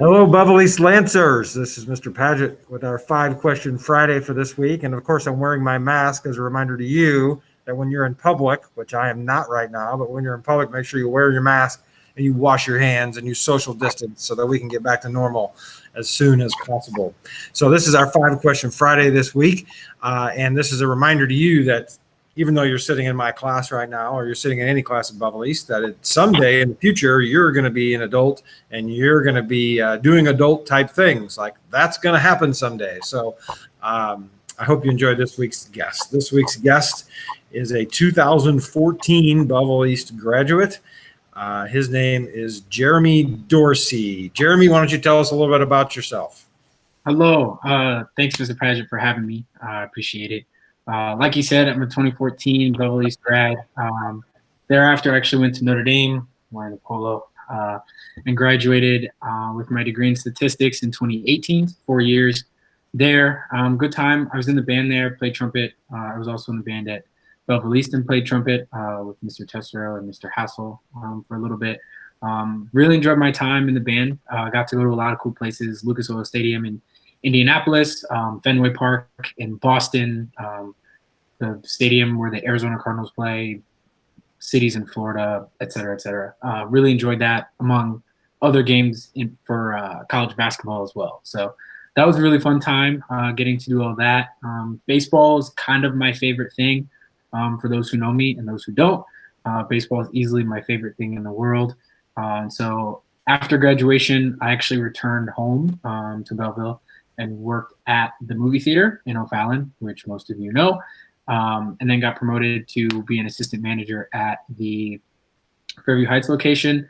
Hello, Beverly Lancers. This is Mr. Paget with our 5-question Friday for this week. And of course, I'm wearing my mask as a reminder to you that when you're in public, which I am not right now, but when you're in public, make sure you wear your mask and you wash your hands and you social distance so that we can get back to normal as soon as possible. So this is our 5-question Friday this week. And this is a reminder to you that even though you're sitting in my class right now, or you're sitting in any class at Bevel East, that someday in the future, you're going to be an adult and you're going to be doing adult type things. Like that's going to happen someday. So I hope you enjoyed this week's guest. This week's guest is a 2014 Bevel East graduate. His name is Jeremy Dorsey. Jeremy, why don't you tell us a little bit about yourself? Hello. Thanks, Mr. Paget, for having me. I appreciate it. Like you said, I'm a 2014 Beverly East grad. Thereafter, I actually went to Notre Dame, wearing a polo, and graduated with my degree in statistics in 2018, 4 years there. Good time. I was in the band there, played trumpet. I was also in the band at Beverly East and played trumpet with Mr. Tessero and Mr. Hassel for a little bit. Really enjoyed my time in the band. Got to go to a lot of cool places, Lucas Oil Stadium in Indianapolis, Fenway Park in Boston, the stadium where the Arizona Cardinals play, cities in Florida, et cetera, et cetera. Really enjoyed that, among other games for college basketball as well. So that was a really fun time getting to do all that. Baseball is kind of my favorite thing for those who know me and those who don't. Baseball is easily my favorite thing in the world. And so after graduation, I actually returned home to Belleville and worked at the movie theater in O'Fallon, which most of you know, and then got promoted to be an assistant manager at the Fairview Heights location.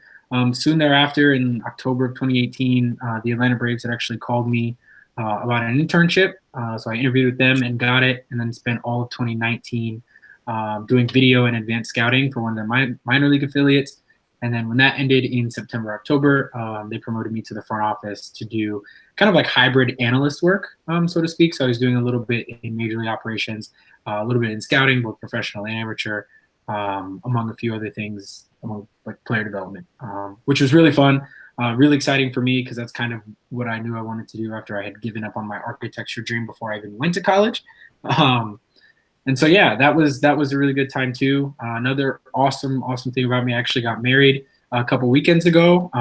Soon thereafter, in October of 2018, the Atlanta Braves had actually called me about an internship. So I interviewed with them and got it, and then spent all of 2019 doing video and advanced scouting for one of their minor league affiliates. And then when that ended in September, October, they promoted me to the front office to do kind of like hybrid analyst work, so to speak. So I was doing a little bit in major league operations, a little bit in scouting, both professional and amateur, among a few other things, among like player development, which was really fun, really exciting for me because that's kind of what I knew I wanted to do after I had given up on my architecture dream before I even went to college. And so, yeah, that was a really good time too. Another awesome thing about me, I actually got married a couple weekends ago.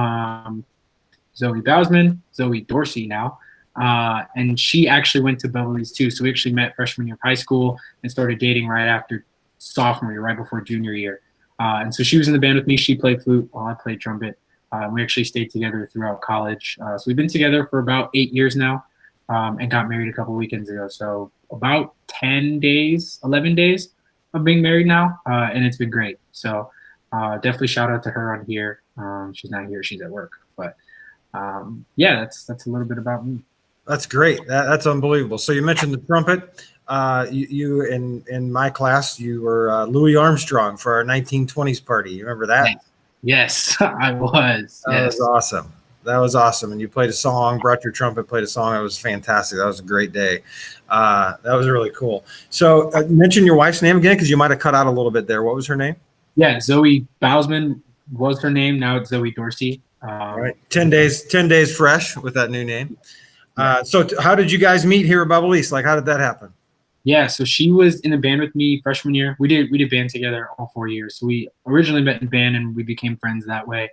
Zoe Dorsey now. And she actually went to Beverly East too. So we actually met freshman year of high school and started dating right after sophomore year, right before junior year. And so she was in the band with me. She played flute while I played trumpet. We actually stayed together throughout college. So we've been together for about 8 years now, and got married a couple weekends ago. So about 11 days of being married now, and it's been great. So definitely shout out to her on here. She's not here, she's at work. But yeah, that's a little bit about me. That's great. That's unbelievable. So you mentioned the trumpet. You in my class, you were Louis Armstrong for our 1920s party. You remember that? Yes, I was. That was awesome. That was awesome. And you played a song, brought your trumpet, played a song. It was fantastic. That was a great day. That was really cool. So mention your wife's name again, because you might have cut out a little bit there. What was her name? Yeah, Zoe Bousman was her name. Now it's Zoe Dorsey. All right. 10 days fresh with that new name. So how did you guys meet here at Bevel East? Like, how did that happen? Yeah, so she was in the band with me freshman year. We did band together all 4 years. So we originally met in band and we became friends that way.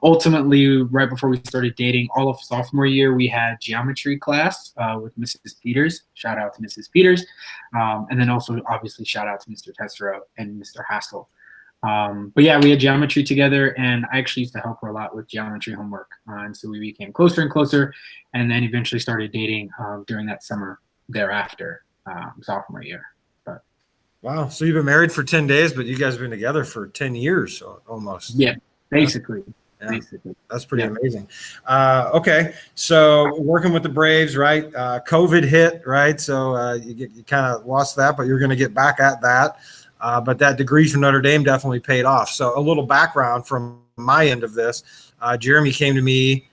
Ultimately, right before we started dating, all of sophomore year, we had geometry class with Mrs. Peters. Shout out to Mrs. Peters. And then also, obviously, shout out to Mr. Tessero and Mr. Hassel. But yeah, we had geometry together, and I actually used to help her a lot with geometry homework. And so we became closer and closer, and then eventually started dating during that summer thereafter, sophomore year. But wow, so you've been married for 10 days, but you guys have been together for 10 years almost. Yeah. Basically. That's pretty amazing. Okay, so working with the Braves, right? COVID hit, right? So you kind of lost that, but you're going to get back at that. But that degree from Notre Dame definitely paid off. So a little background from my end of this. Jeremy came to me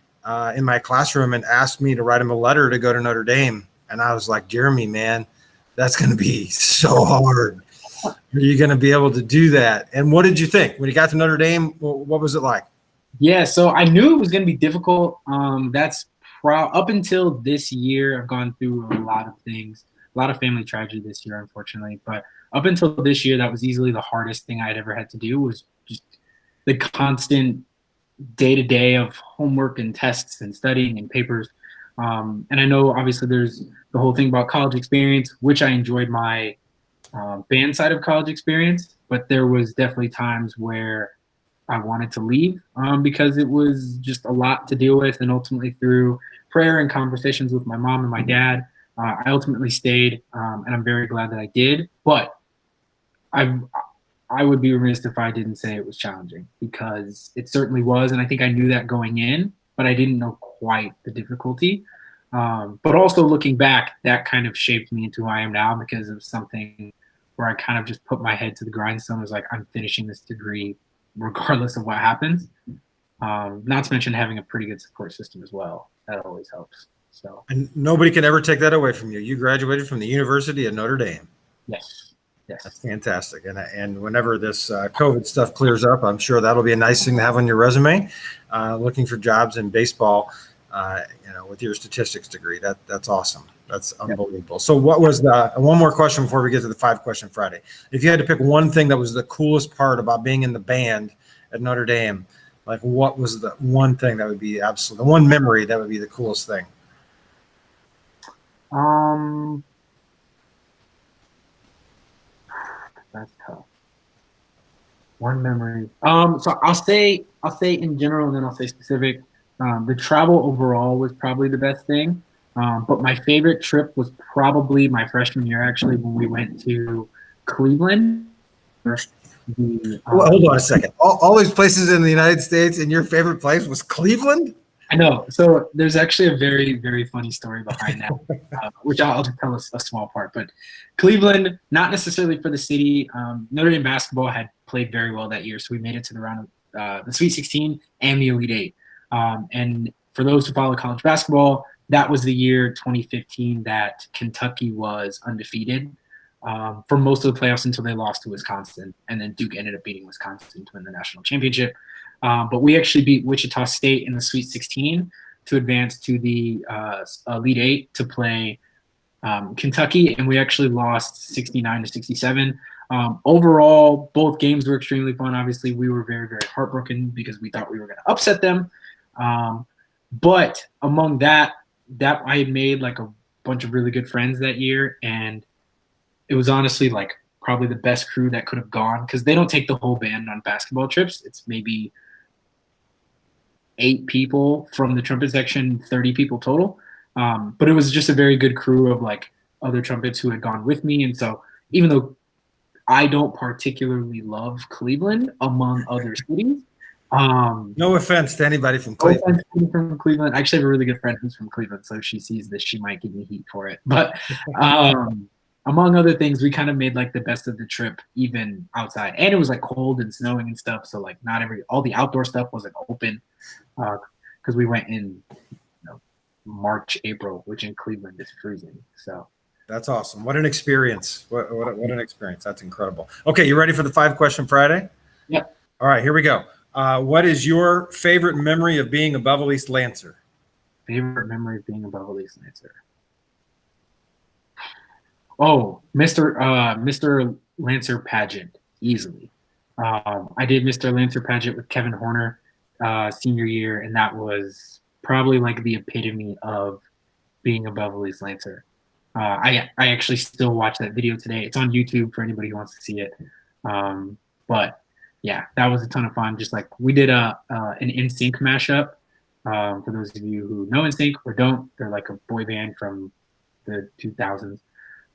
in my classroom and asked me to write him a letter to go to Notre Dame. And I was like, Jeremy, man, that's going to be so hard. Are you going to be able to do that? And what did you think when you got to Notre Dame? What was it like? Yeah, so I knew it was going to be difficult. That's up until this year, I've gone through a lot of things, a lot of family tragedy this year, unfortunately. But up until this year, that was easily the hardest thing I'd ever had to do was just the constant day to day of homework and tests and studying and papers. And I know obviously there's the whole thing about college experience, which I enjoyed my band side of college experience, but there was definitely times where I wanted to leave because it was just a lot to deal with. And ultimately, through prayer and conversations with my mom and my dad, I ultimately stayed, and I'm very glad that I did. But I I would be remiss if I didn't say it was challenging because it certainly was, and I think I knew that going in, but I didn't know quite the difficulty. But also looking back, that kind of shaped me into who I am now because it was something where I kind of just put my head to the grindstone. Was like, I'm finishing this degree regardless of what happens. Not to mention having a pretty good support system as well. That always helps. So, And nobody can ever take that away from you. You graduated from the University of Notre Dame. yes, yes. That's fantastic. And whenever this COVID stuff clears up, I'm sure that'll be a nice thing to have on your resume. Looking for jobs in baseball, with your statistics degree. That's awesome. That's unbelievable. So what was one more question before we get to the 5-question Friday? If you had to pick one thing that was the coolest part about being in the band at Notre Dame, like what was the one thing that would be the one memory that would be the coolest thing? That's tough. One memory. So I'll say in general, and then I'll say specific. The travel overall was probably the best thing. But my favorite trip was probably my freshman year, actually, when we went to Cleveland. Well, hold on a second. All these places in the United States, and your favorite place was Cleveland? I know. So there's actually a very, very funny story behind that, which I'll just tell a small part. But Cleveland, not necessarily for the city. Notre Dame basketball had played very well that year, so we made it to the round of the Sweet 16 and the Elite Eight. And for those who follow college basketball, that was the year 2015 that Kentucky was undefeated for most of the playoffs until they lost to Wisconsin, and then Duke ended up beating Wisconsin to win the national championship. But we actually beat Wichita State in the Sweet 16 to advance to the Elite Eight to play Kentucky, and we actually lost 69-67. Overall, both games were extremely fun. Obviously, we were very, very heartbroken because we thought we were going to upset them. But among that I had made like a bunch of really good friends that year, and it was honestly like probably the best crew that could have gone because they don't take the whole band on basketball trips. It's maybe 8 people from the trumpet section, 30 people total. But it was just a very good crew of like other trumpets who had gone with me. And so even though I don't particularly love Cleveland among other cities, no offense to anybody from Cleveland. I actually have a really good friend who's from Cleveland, so if she sees this, she might give me heat for it. But among other things, we kind of made like the best of the trip, even outside. And it was like cold and snowing and stuff, so like not all the outdoor stuff wasn't open because we went in March, April, which in Cleveland is freezing. So that's awesome. What an experience. What an experience. That's incredible. Okay, you ready for the 5-question Friday? Yep. All right, here we go. What is your favorite memory of being a Beverly East Lancer? Favorite memory of being a Beverly East Lancer? Oh, Mr. Lancer pageant, easily. I did Mr. Lancer pageant with Kevin Horner senior year, and that was probably like the epitome of being a Beverly East Lancer. I actually still watch that video today. It's on YouTube for anybody who wants to see it. But yeah, that was a ton of fun. Just like we did an NSYNC mashup. For those of you who know NSYNC or don't, they're like a boy band from the 2000s.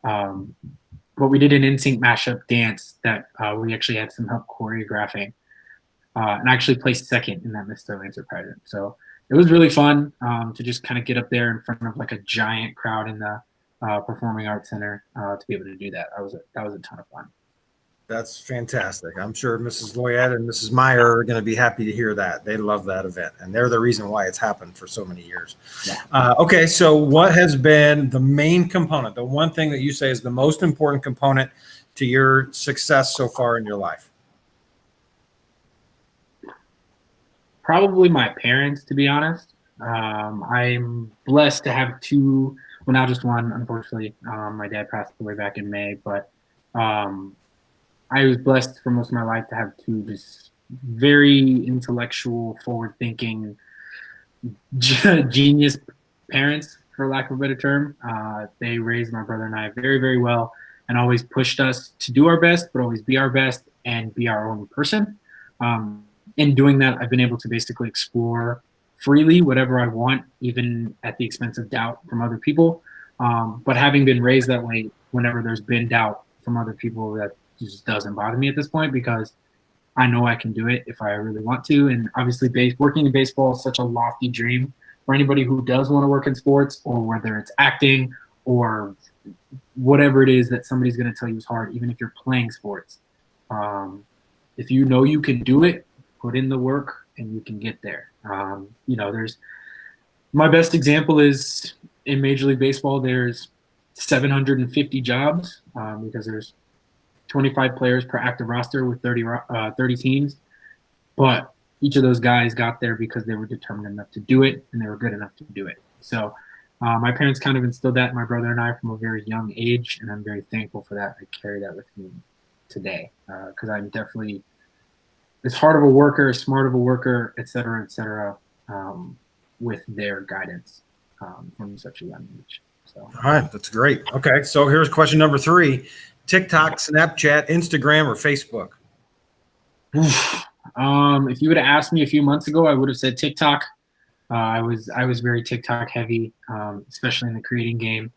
But we did an NSYNC mashup dance that we actually had some help choreographing. And I actually placed second in that Mr. Lancer pageant. So it was really fun to just kind of get up there in front of like a giant crowd in the Performing Arts Center to be able to do that. That was a ton of fun. That's fantastic. I'm sure Mrs. Loyette and Mrs. Meyer are going to be happy to hear that. They love that event, and they're the reason why it's happened for so many years. Yeah. Okay, so what has been the main component, the one thing that you say is the most important component to your success so far in your life? Probably my parents, to be honest. I'm blessed to have two. Well, now just one, unfortunately. My dad passed away back in May, but um, I was blessed for most of my life to have two just very intellectual, forward-thinking, genius parents, for lack of a better term. They raised my brother and I very, very well, and always pushed us to do our best, but always be our best and be our own person. In doing that, I've been able to basically explore freely whatever I want, even at the expense of doubt from other people. But having been raised that way, whenever there's been doubt from other people, that just doesn't bother me at this point, because I know I can do it if I really want to. And obviously, working in baseball is such a lofty dream for anybody who does want to work in sports, or whether it's acting or whatever it is that somebody's going to tell you is hard, even if you're playing sports. If you know you can do it, put in the work and you can get there. There's my best example is in Major League Baseball. There's 750 jobs because there's 25 players per active roster with 30 teams. But each of those guys got there because they were determined enough to do it, and they were good enough to do it. So my parents kind of instilled that in my brother and I from a very young age, and I'm very thankful for that. I carry that with me today because I'm definitely as hard of a worker, as smart of a worker, et cetera, with their guidance from such a young age. So. All right, that's great. Okay, so here's question number 3. TikTok, Snapchat, Instagram, or Facebook? If you would have asked me a few months ago, I would have said TikTok. I was very TikTok heavy, especially in the creating game.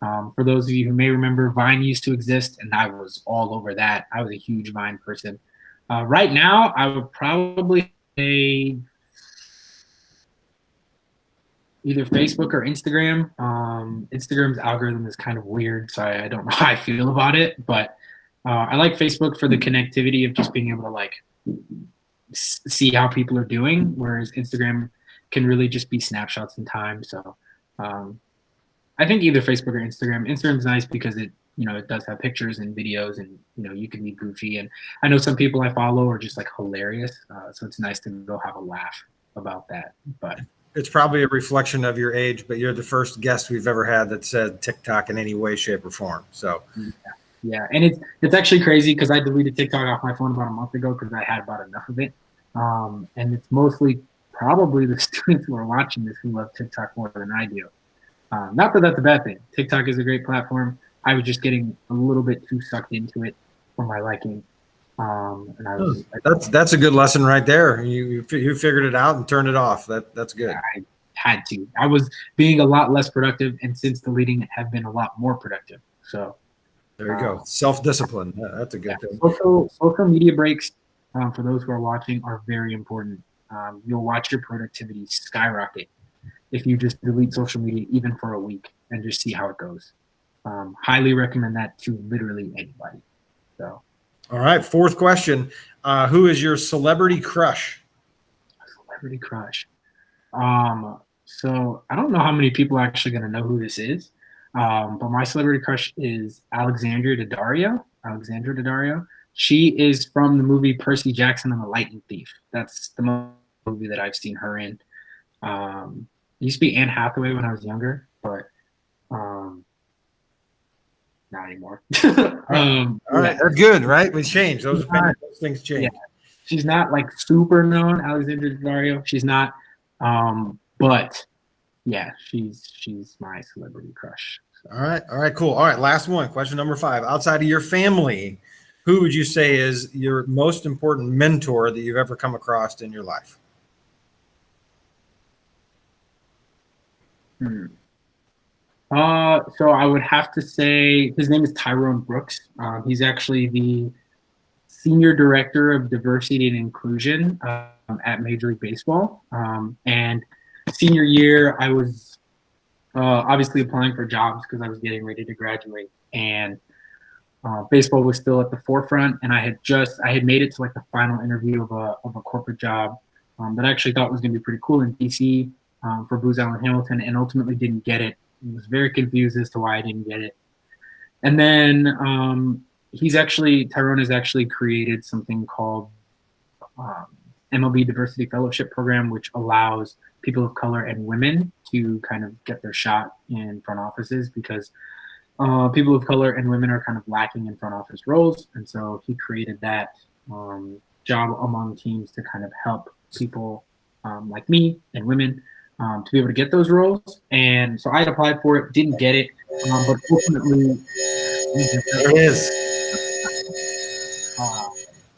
For those of you who may remember, Vine used to exist, and I was all over that. I was a huge Vine person. Right now, I would probably say either Facebook or Instagram. Instagram's algorithm is kind of weird, so I don't know how I feel about it. But I like Facebook for the connectivity of just being able to like see how people are doing, whereas Instagram can really just be snapshots in time. So I think either Facebook or Instagram. Instagram's nice because it does have pictures and videos, and you can be goofy. And I know some people I follow are just like hilarious, so it's nice to go have a laugh about that. But it's probably a reflection of your age, but you're the first guest we've ever had that said TikTok in any way, shape, or form. So yeah. And it's actually crazy because I deleted TikTok off my phone about a month ago because I had about enough of it. And it's mostly probably the students who are watching this who love TikTok more than I do. Not that that's a bad thing. TikTok is a great platform. I was just getting a little bit too sucked into it for my liking. And I was that's a good lesson right there. You figured it out and turned it off. That's good. I had to. I was being a lot less productive, and since deleting it, have been a lot more productive. So there you go. Self-discipline. That's a good thing. Social media breaks, for those who are watching, are very important. You'll watch your productivity skyrocket if you just delete social media even for a week and just see how it goes. Highly recommend that to literally anybody. So. All right, 4th question. Who is your celebrity crush? Celebrity crush. So I don't know how many people are actually going to know who this is, but my celebrity crush is Alexandra Daddario. She is from the movie Percy Jackson and the Lightning Thief. That's the movie that I've seen her in. It used to be Anne Hathaway when I was younger, but not anymore. All right, that's good, right? We changed those things change. Yeah. She's not like super known, Alexandra Daddario. She's not, but yeah, she's my celebrity crush. So. All right, cool. All right, last one. Question number 5. Outside of your family, who would you say is your most important mentor that you've ever come across in your life? So I would have to say his name is Tyrone Brooks. He's actually the senior director of diversity and inclusion at Major League Baseball. And senior year, I was obviously applying for jobs because I was getting ready to graduate, and baseball was still at the forefront. And I had made it to like the final interview of a corporate job that I actually thought was going to be pretty cool in DC for Booz Allen Hamilton, and ultimately didn't get it. I was very confused as to why I didn't get it. And then Tyrone has actually created something called MLB Diversity Fellowship Program, which allows people of color and women to kind of get their shot in front offices, because people of color and women are kind of lacking in front office roles. And so he created that job among teams to kind of help people like me and women to be able to get those roles. And so I applied for it, didn't get it, but ultimately, there it is.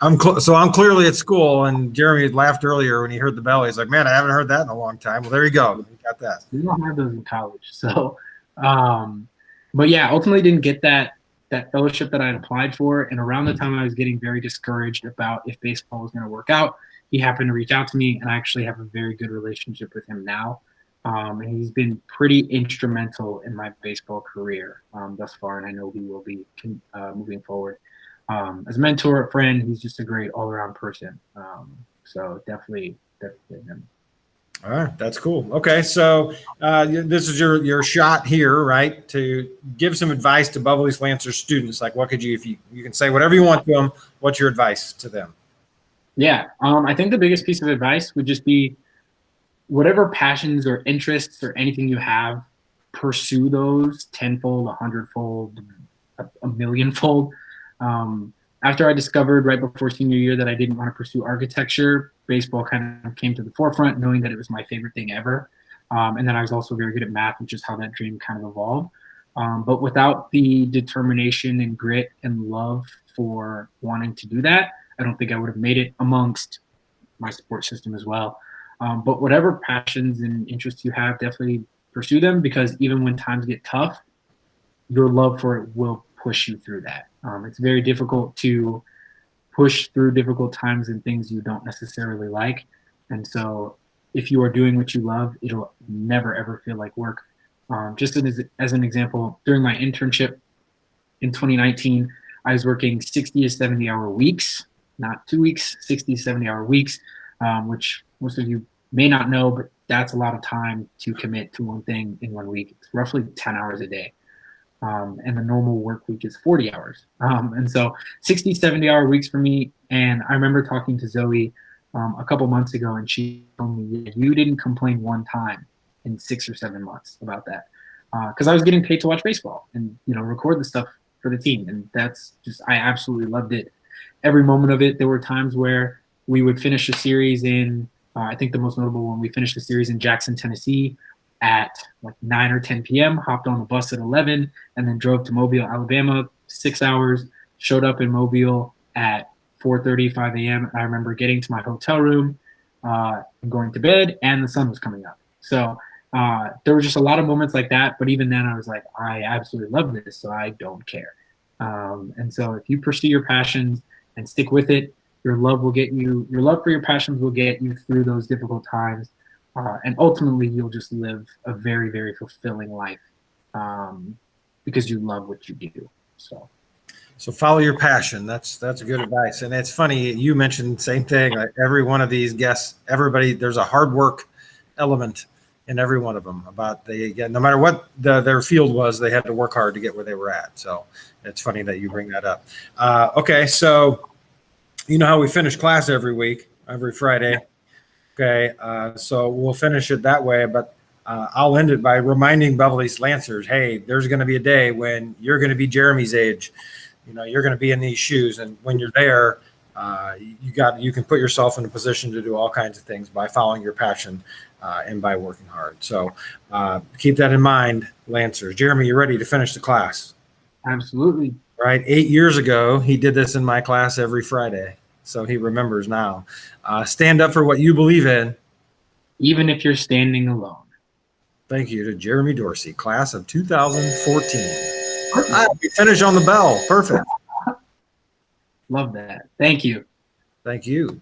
I'm clearly at school, and Jeremy laughed earlier when he heard the bell. He's like, "Man, I haven't heard that in a long time." Well, there you go. You got that. We don't have those in college, so. But yeah, ultimately didn't get that fellowship that I had applied for. And around the time I was getting very discouraged about if baseball was going to work out, he happened to reach out to me, and I actually have a very good relationship with him now. And he's been pretty instrumental in my baseball career thus far, and I know he will be moving forward. As a mentor, a friend, he's just a great all-around person. So definitely him. All right, that's cool. Okay, so this is your shot here, right, to give some advice to Beverly East Lancers students. Like, what could you, if you can say whatever you want to them, what's your advice to them? Yeah, I think the biggest piece of advice would just be whatever passions or interests or anything you have, pursue those tenfold, 100-fold, a millionfold. After I discovered right before senior year that I didn't want to pursue architecture, baseball kind of came to the forefront, knowing that it was my favorite thing ever. And then I was also very good at math, which is how that dream kind of evolved. But without the determination and grit and love for wanting to do that, I don't think I would have made it amongst my support system as well. But whatever passions and interests you have, definitely pursue them, because even when times get tough, your love for it will push you through that. It's very difficult to push through difficult times and things you don't necessarily like. And so if you are doing what you love, it'll never, ever feel like work. Just as an example, during my internship in 2019, I was working 60 to 70 hour weeks, not 2 weeks, 60 to 70 hour weeks, which most of you may not know, but that's a lot of time to commit to one thing in 1 week. It's roughly 10 hours a day. And the normal work week is 40 hours. And so 60, 70 hour weeks for me. And I remember talking to Zoe a couple months ago, and she told me, you didn't complain one time in 6 or 7 months about that. Because I was getting paid to watch baseball and, record the stuff for the team. And that's just, I absolutely loved it. Every moment of it. There were times where we would finish a series in, I think the most notable one, we finished a series in Jackson, Tennessee, at like 9 or 10 p.m., hopped on the bus at 11, and then drove to Mobile, Alabama, 6 hours, showed up in Mobile at 4:30, 5 a.m. I remember getting to my hotel room, going to bed, and the sun was coming up. So there were just a lot of moments like that. But even then, I was like, I absolutely love this, so I don't care. And so if you pursue your passions and stick with it, your love for your passions will get you through those difficult times. And ultimately, you'll just live a very, very fulfilling life because you love what you do. So follow your passion. That's good advice. And it's funny, you mentioned the same thing. Like every one of these guests, everybody, there's a hard work element in every one of them. About no matter what their field was, they had to work hard to get where they were at. So it's funny that you bring that up. Okay, so you know how we finish class every week, every Friday. Okay, so we'll finish it that way, but I'll end it by reminding Beverly East Lancers, hey, there's going to be a day when you're going to be Jeremy's age. You're going to be in these shoes, and when you're there, you can put yourself in a position to do all kinds of things by following your passion and by working hard. So keep that in mind, Lancers. Jeremy, you ready to finish the class? Absolutely. Right. 8 years ago, he did this in my class every Friday. So he remembers now. Stand up for what you believe in. Even if you're standing alone. Thank you to Jeremy Dorsey, class of 2014. We finish on the bell. Perfect. Love that. Thank you. Thank you.